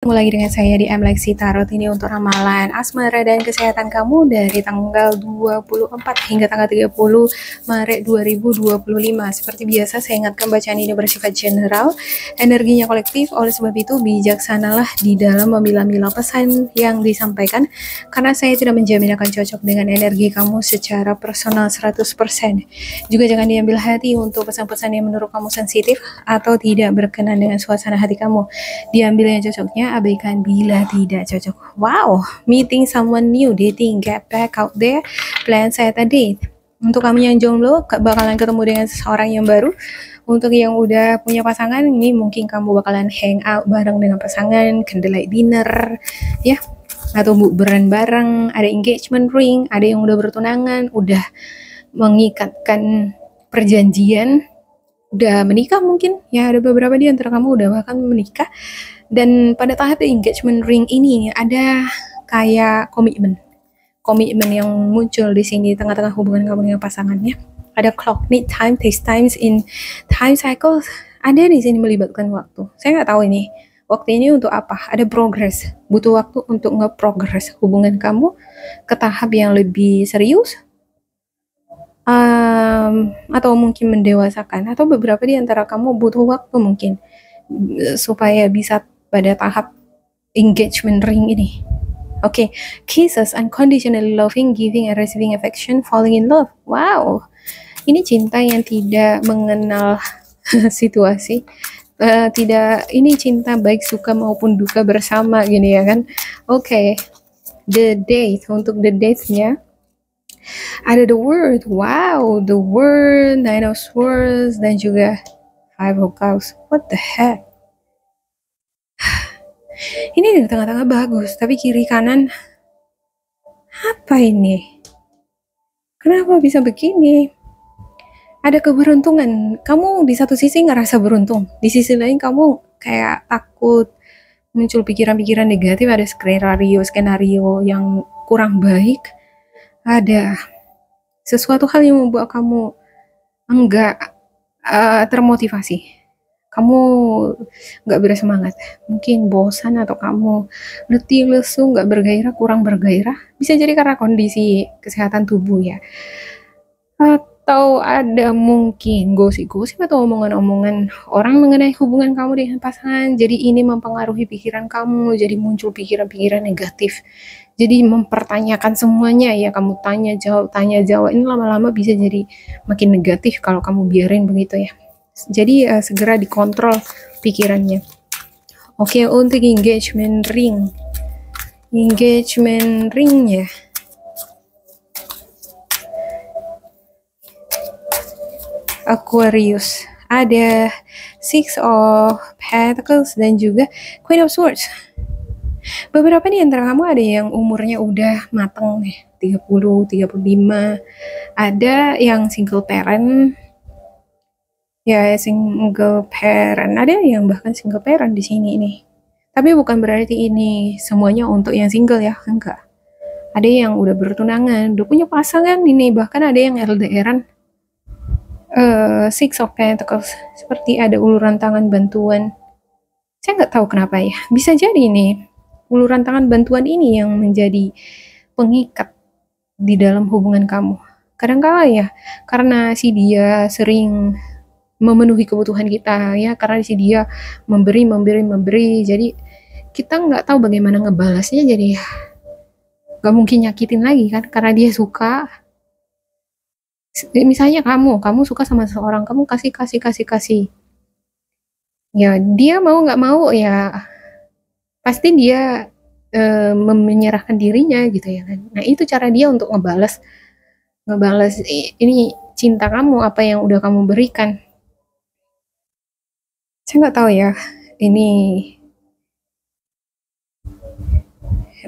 Ketemu lagi dengan saya di MLexi Tarot ini untuk ramalan asmara dan kesehatan kamu dari tanggal 24 hingga tanggal 30 Maret 2025. Seperti biasa saya ingatkan bacaan ini bersifat general, energinya kolektif, oleh sebab itu bijaksanalah di dalam memilah-milah pesan yang disampaikan karena saya tidak menjamin akan cocok dengan energi kamu secara personal 100%. Juga jangan diambil hati untuk pesan-pesan yang menurut kamu sensitif atau tidak berkenan dengan suasana hati kamu. Diambil yang cocoknya, abaikan bila tidak cocok. Wow, meeting someone new, dating, get back out there, plan set a date. Untuk kamu yang jomblo, bakalan ketemu dengan seseorang yang baru. Untuk yang udah punya pasangan, ini mungkin kamu bakalan hang out bareng dengan pasangan, candlelight dinner, ya, atau bukberan bareng, ada engagement ring, ada yang udah bertunangan, udah mengikatkan perjanjian, udah menikah mungkin, ya ada beberapa di antara kamu udah bahkan menikah. Dan pada tahap engagement ring ini ada kayak komitmen yang muncul di sini tengah-tengah hubungan kamu dengan pasangannya. Ada clock, need time, takes times in time cycles. Ada di sini melibatkan waktu. Saya nggak tahu ini waktu ini untuk apa. Ada progress, butuh waktu untuk nge-progress hubungan kamu ke tahap yang lebih serius, atau mungkin mendewasakan, atau beberapa di antara kamu butuh waktu mungkin supaya bisa pada tahap engagement ring ini. Oke, kisses, unconditionally loving, giving and receiving affection, falling in love. Wow, ini cinta yang tidak mengenal situasi. Tidak, ini cinta baik suka maupun duka bersama gini ya kan. Oke, the date, untuk the date-nya ada the word. Wow, the word, nine of swords, dan juga five of cups. What the heck? Ini di tengah-tengah bagus, tapi kiri kanan apa ini? Kenapa bisa begini? Ada keberuntungan. Kamu di satu sisi ngerasa beruntung, di sisi lain kamu kayak takut muncul pikiran-pikiran negatif, ada skenario yang kurang baik, ada sesuatu hal yang membuat kamu enggak termotivasi. Kamu nggak bersemangat, mungkin bosan atau kamu letih, lesu, nggak bergairah, kurang bergairah, bisa jadi karena kondisi kesehatan tubuh ya, atau ada mungkin gosip-gosip atau omongan-omongan orang mengenai hubungan kamu dengan pasangan, jadi ini mempengaruhi pikiran kamu, jadi muncul pikiran-pikiran negatif, jadi mempertanyakan semuanya ya, kamu tanya jawab, ini lama-lama bisa jadi makin negatif kalau kamu biarin begitu ya. Jadi segera dikontrol pikirannya. Oke, untuk engagement ringnya Aquarius, ada Six of Pentacles dan juga Queen of Swords. Beberapa nih antara kamu ada yang umurnya udah mateng nih, 30, 35, ada yang single parent. Ya, single parent. Ada yang bahkan single parent di sini nih. Tapi bukan berarti ini semuanya untuk yang single ya, enggak. Ada yang udah bertunangan, udah punya pasangan ini, bahkan ada yang LDRan. Six of Pentacles, seperti ada uluran tangan bantuan. Saya nggak tahu kenapa ya. Bisa jadi nih, uluran tangan bantuan ini yang menjadi pengikat di dalam hubungan kamu. Kadang-kala ya, karena si dia sering memenuhi kebutuhan kita ya, karena si dia memberi, jadi kita nggak tahu bagaimana ngebalasnya, jadi nggak mungkin nyakitin lagi kan, karena dia suka. Misalnya kamu suka sama seseorang, kamu kasih, ya dia mau nggak mau ya pasti dia menyerahkan dirinya gitu ya kan. Nah itu cara dia untuk ngebalas ini cinta kamu, apa yang udah kamu berikan. Saya nggak tahu ya, ini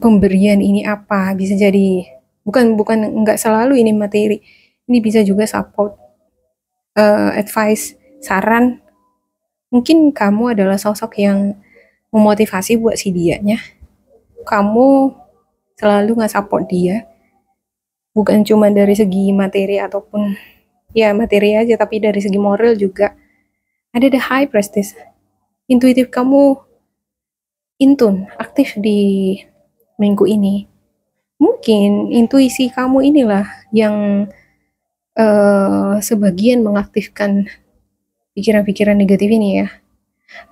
pemberian ini apa, bisa jadi bukan nggak selalu ini materi, ini bisa juga support, advice, saran. Mungkin kamu adalah sosok yang memotivasi buat si dianya, kamu selalu nge-support dia, bukan cuma dari segi materi ataupun ya materi aja, tapi dari segi moral juga. Ada the high prestige, intuitif kamu intun, aktif di minggu ini. Mungkin intuisi kamu inilah yang sebagian mengaktifkan pikiran-pikiran negatif ini ya.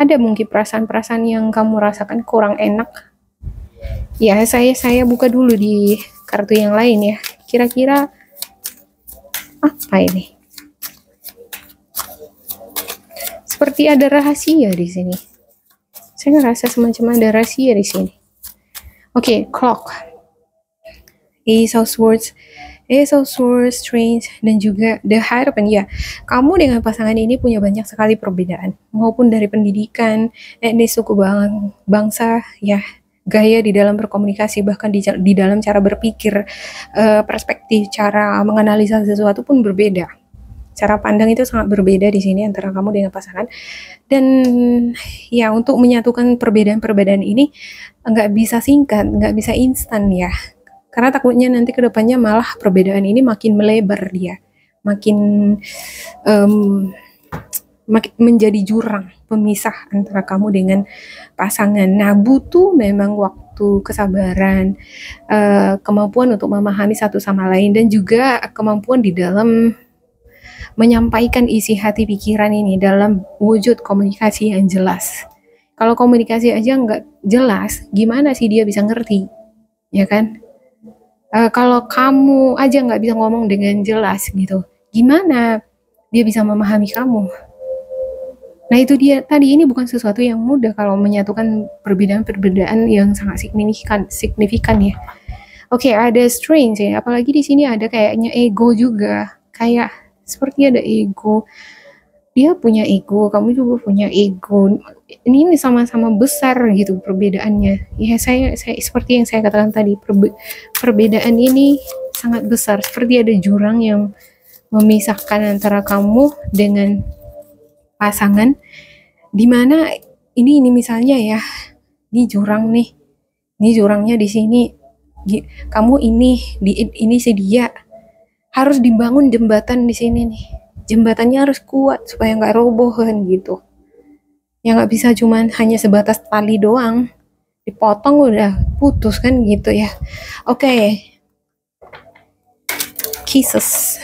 Ada mungkin perasaan-perasaan yang kamu rasakan kurang enak. Ya, saya buka dulu di kartu yang lain ya. Kira-kira apa ini? Seperti ada rahasia di sini. Saya ngerasa semacam ada rahasia di sini. Oke, clock. Ace of Swords, Strange, dan juga The Hierophant. Ya, kamu dengan pasangan ini punya banyak sekali perbedaan, maupun dari pendidikan, etnis, suku, bangsa, ya, gaya di dalam berkomunikasi, bahkan di dalam cara berpikir, perspektif, cara menganalisa sesuatu pun berbeda. Cara pandang itu sangat berbeda di sini antara kamu dengan pasangan. Dan ya, untuk menyatukan perbedaan-perbedaan ini nggak bisa singkat, nggak bisa instan ya. Karena takutnya nanti kedepannya malah perbedaan ini makin melebar dia, makin menjadi jurang pemisah antara kamu dengan pasangan. Nah, butuh memang waktu, kesabaran, kemampuan untuk memahami satu sama lain, dan juga kemampuan di dalam menyampaikan isi hati pikiran ini dalam wujud komunikasi yang jelas. Kalau komunikasi aja nggak jelas, gimana sih dia bisa ngerti, ya kan? Kalau kamu aja nggak bisa ngomong dengan jelas gitu, gimana dia bisa memahami kamu? Nah, itu dia tadi, ini bukan sesuatu yang mudah kalau menyatukan perbedaan-perbedaan yang sangat signifikan ya. Oke, ada strange ya, apalagi di sini ada kayaknya ego juga, kayak seperti ada ego. Dia punya ego, kamu juga punya ego. Ini sama-sama besar gitu perbedaannya. Ya, saya seperti yang saya katakan tadi, perbedaan ini sangat besar. Seperti ada jurang yang memisahkan antara kamu dengan pasangan, dimana ini misalnya ya, ini jurang nih, ini jurangnya di sini. Kamu ini si dia, harus dibangun jembatan di sini nih. Jembatannya harus kuat supaya nggak roboh kan gitu. Ya nggak bisa cuman hanya sebatas tali doang, dipotong udah putus kan gitu ya. Oke, kisses.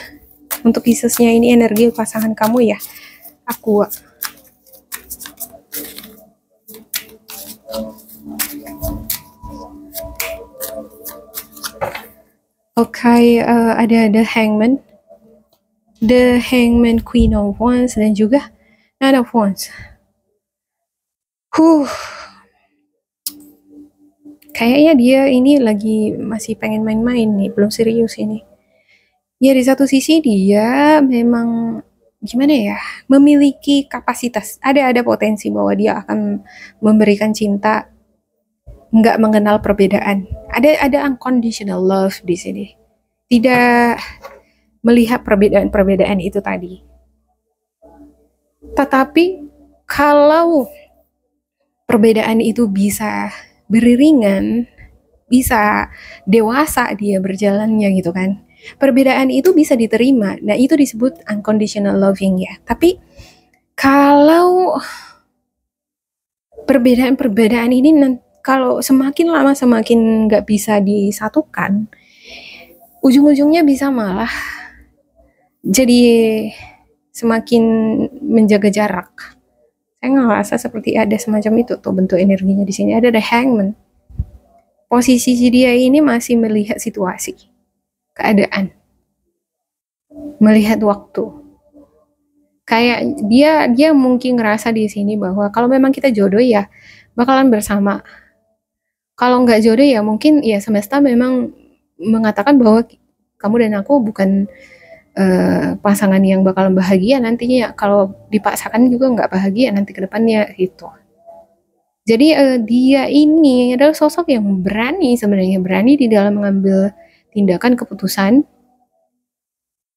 Untuk kissesnya ini energi pasangan kamu ya. Aku ada The Hangman, Queen of Wands, dan juga Nine of Wands. Kayaknya dia ini lagi masih pengen main-main nih, belum serius ini. Ya, di satu sisi dia memang gimana ya, memiliki kapasitas, ada potensi bahwa dia akan memberikan cinta, nggak mengenal perbedaan. Ada unconditional love di sini. Tidak melihat perbedaan-perbedaan itu tadi. Tetapi kalau perbedaan itu bisa beriringan, bisa dewasa dia berjalannya gitu kan, perbedaan itu bisa diterima. Nah, itu disebut unconditional loving ya. Tapi kalau perbedaan-perbedaan ini kalau semakin lama semakin nggak bisa disatukan, ujung-ujungnya bisa malah jadi semakin menjaga jarak. Saya ngerasa seperti ada semacam itu tuh bentuk energinya di sini. Ada the hangman. Posisi dia ini masih melihat situasi, keadaan, melihat waktu. Kayak dia mungkin ngerasa di sini bahwa kalau memang kita jodoh ya bakalan bersama. Kalau nggak jodoh ya mungkin ya semesta memang mengatakan bahwa kamu dan aku bukan pasangan yang bakalan bahagia nantinya. Kalau dipaksakan juga nggak bahagia nanti ke depannya gitu. Jadi dia ini adalah sosok yang berani, sebenarnya berani di dalam mengambil tindakan, keputusan.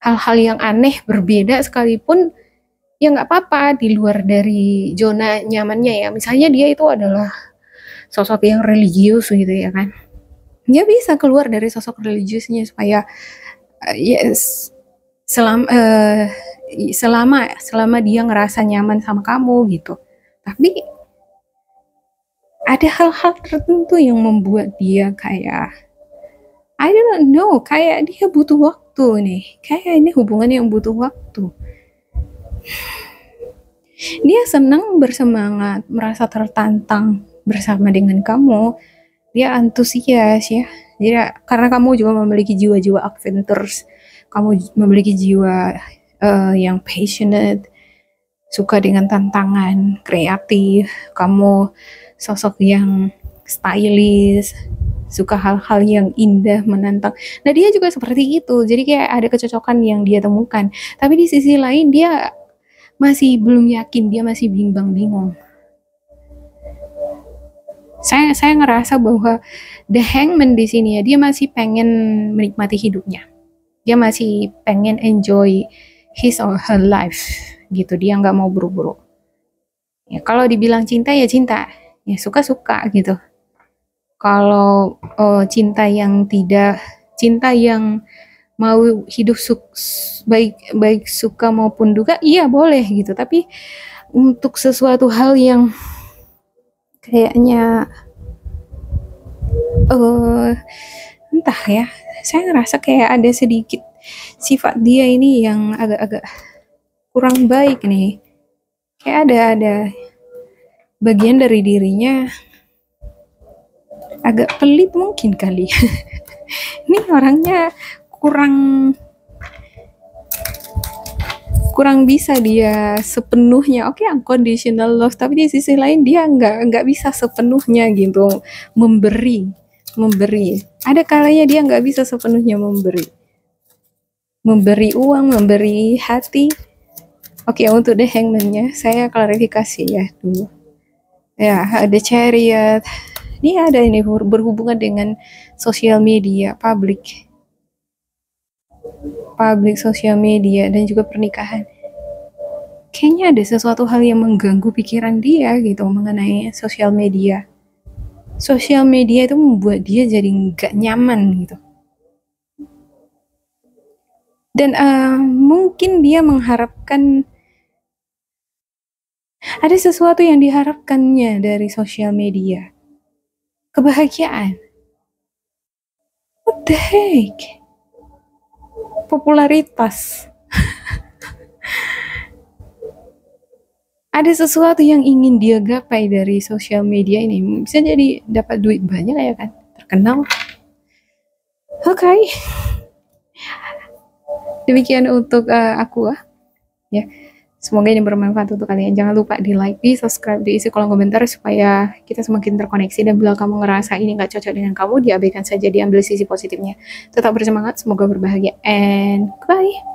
Hal-hal yang aneh, berbeda sekalipun, ya nggak apa-apa di luar dari zona nyamannya ya. Misalnya dia itu adalah sosok yang religius gitu ya kan. Dia bisa keluar dari sosok religiusnya supaya yes, selama dia ngerasa nyaman sama kamu gitu. Tapi Ada hal-hal tertentu yang membuat dia kayak I don't know, kayak dia butuh waktu nih. Kayak ini hubungan yang butuh waktu. Dia senang, bersemangat, merasa tertantang bersama dengan kamu. Dia antusias ya. Jadi karena kamu juga memiliki jiwa-jiwa adventurous, kamu memiliki jiwa yang passionate, suka dengan tantangan, kreatif, kamu sosok yang stylish, suka hal-hal yang indah, menantang. Nah, dia juga seperti itu. Jadi kayak ada kecocokan yang dia temukan. Tapi di sisi lain dia masih belum yakin, dia masih bimbang bingung. Saya ngerasa bahwa The Hangman di sini ya, dia masih pengen menikmati hidupnya. Dia masih pengen enjoy his or her life gitu. Dia nggak mau buru-buru. Ya, kalau dibilang cinta ya cinta, ya suka-suka gitu. Kalau cinta yang tidak, cinta yang mau hidup baik baik suka maupun duka, iya boleh gitu. Tapi untuk sesuatu hal yang kayaknya entah ya, saya ngerasa kayak ada sedikit sifat dia ini yang agak-agak kurang baik nih. Kayak ada bagian dari dirinya agak pelit mungkin kali. Ini orangnya kurang bisa dia sepenuhnya unconditional love, tapi di sisi lain dia nggak bisa sepenuhnya gitu memberi. Ada kalanya dia nggak bisa sepenuhnya memberi uang, memberi hati. Oke, untuk The Hangman-nya saya klarifikasi ya dulu. Ya, ada Chariot. Ini ada ini berhubungan dengan sosial media, publik sosial media dan juga pernikahan. Kayaknya ada sesuatu hal yang mengganggu pikiran dia gitu mengenai sosial media. Sosial media itu membuat dia jadi nggak nyaman gitu. Dan mungkin dia mengharapkan ada sesuatu yang diharapkannya dari sosial media. Kebahagiaan. What the heck? Popularitas. Ada sesuatu yang ingin dia gapai dari sosial media ini. Bisa jadi dapat duit banyak ya kan? Terkenal. Oke. Demikian untuk aku ya. Semoga ini bermanfaat untuk kalian. Jangan lupa di like, di subscribe, diisi kolom komentar supaya kita semakin terkoneksi. Dan bila kamu ngerasa ini nggak cocok dengan kamu, diabaikan saja, diambil sisi positifnya. Tetap bersemangat, semoga berbahagia, and bye.